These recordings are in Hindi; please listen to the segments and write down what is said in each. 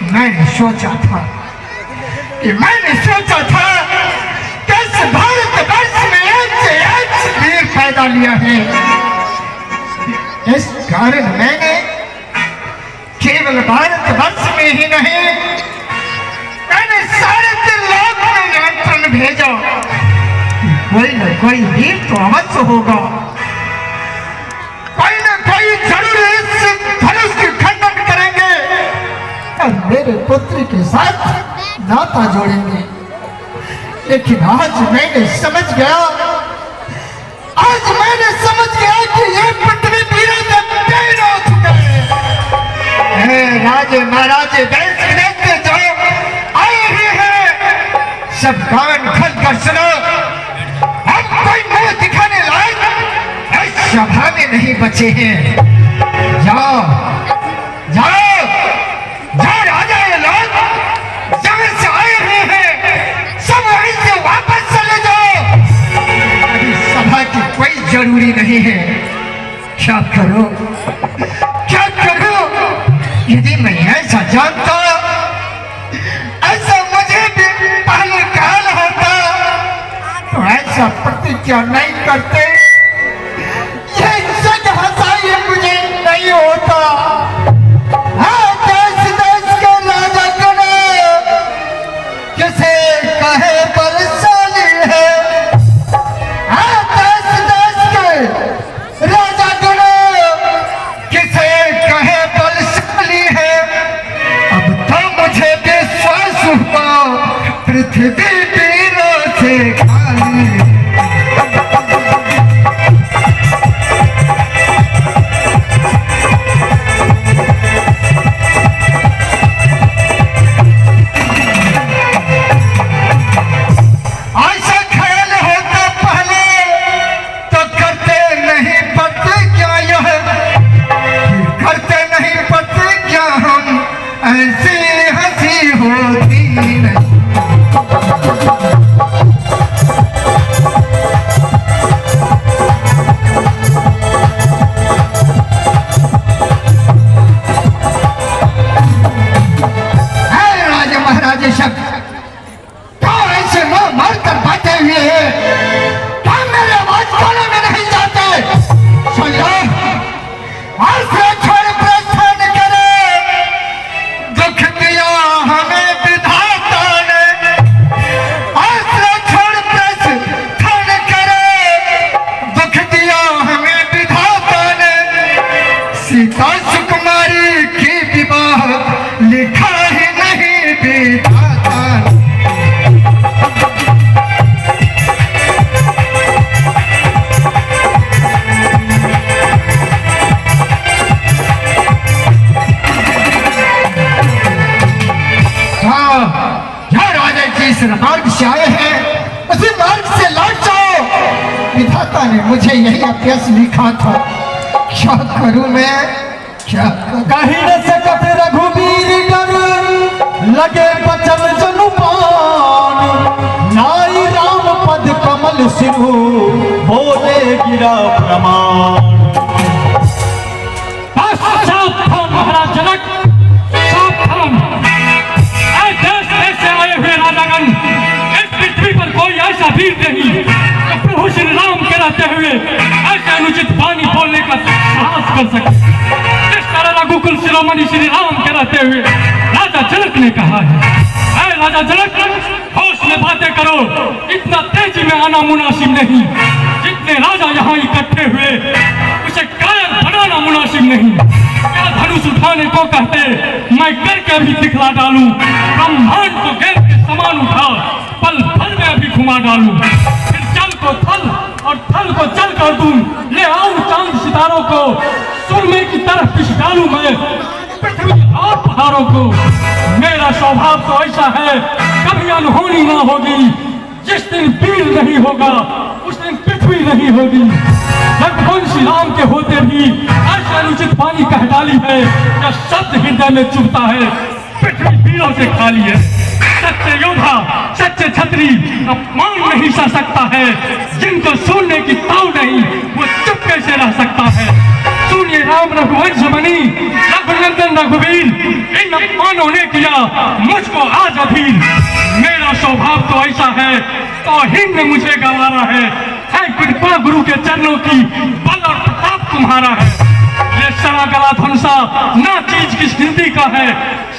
मैंने सोचा था कि इस भारतवर्ष में एक से एक वीर पैदा लिया है। इस कारण मैंने केवल भारतवर्ष में ही नहीं, मैंने सारे लोक में निमंत्रण भेजा। कोई न कोई वीर तो अवश्य होगा, कोई न कोई जरूर इस धनुष की खंडन करेंगे और मेरे पुत्र के साथ नाता जोड़ेंगे। लेकिन आज मैंने समझ गया कि ये पृथ्वी वीरों से पैर हो चुके हैं। राजे महाराजे देश विदेश से जो आए हुए हैं, सब कान खोल कर सुनो। हम कोई मुंह दिखाने लायक इस सभा में नहीं बचे हैं। जाओ राजा, ये लोग जहाँ से आए हुए हैं सब वहीं से वापस चले जाओ। अभी सभा की कोई जरूरी नहीं है। क्या करो यदि मैं ऐसा जानता, ऐसा मुझे भी पहले कहना होता तो ऐसा प्रतिज्ञा नहीं करते, ये सच हंसाई मुझे नहीं होता। देश के राजा गणे किसे कहे बलशाली है। देश के राजा गणे किसे कहे बलशाली है। अब तो मुझे विश्वास हुआ पृथ्वी वीरों से खाली। मुझे यही अभ्यास लिखा था। क्या करूं मैं, क्या कहीं न सकत रघुबीर डर लगे बचल जनुपान। नाई राम पद कमल सिंधु बोले गिरा प्रमाण। महाराज जनक सावधान, देश से आए हुए राजागण, इस पृथ्वी पर कोई ऐसा वीर नहीं प्रभु श्री राम के रहते हुए ऐसे अनुचित वाणी बोलने का साहस कर सके। जिस तरह रघुकुल शिरोमणि श्री राम के रहते हुए राजा जनक ने कहा है, राजा जनक होश में बातें करो, इतना तेजी में आना मुनासिब नहीं। जितने राजा यहाँ इकट्ठे हुए उसे कायर बनाना मुनासिब नहीं। क्या धनुष उठाने को कहते, मैं करके अभी दिखला डालूं। ब्रह्मांड को गेंद के समान उठा पल भर में अभी घुमा डालूं। को थल और थल को चल कर दूं, ले आऊं चांद सितारों को, सुरमे की तरफ पिछ डालूं मैं पृथ्वी और पहाड़ों को। मेरा स्वभाव तो ऐसा है, कभी अनहोनी ना होगी। जिस दिन वीर नहीं होगा उस दिन पृथ्वी नहीं होगी। रघुवंशी राम के होते भी ऐसे अनुचित वाणी कह डाली है, या शब्द हृदय में चुभता है, पृथ्वी वीरों से खाली है। सच्चे योद्धा, सच्चे छत्री अपमान नहीं सह सकता है। जिनको सुनने की ताव नहीं वो चुप कैसे रह सकता है। सुनिए राम रघुवंश मणि, रघुनंदन रघुवीर, इन जिन अपमानों ने किया मुझको आज अधीर, मेरा स्वभाव तो ऐसा है तो हिंद में मुझे गंवारा है कृपा गुरु के चरणों की बल और प्रताप तुम्हारा है। ये सरा गला धमसा ना चीज किस गिनती का है,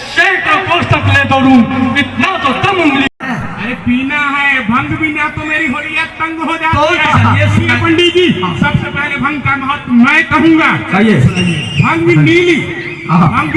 सैकड़ों कोस तक ले दौड़ूं इतना तो दम उंगली। अरे पीना है भंग भी ना तो मेरी होलिया तंग हो जाती तो है। ये सुनिए पंडित जी, सबसे पहले भंग का महत्व मैं कहूंगा। कहिए। भंग नीली, भंग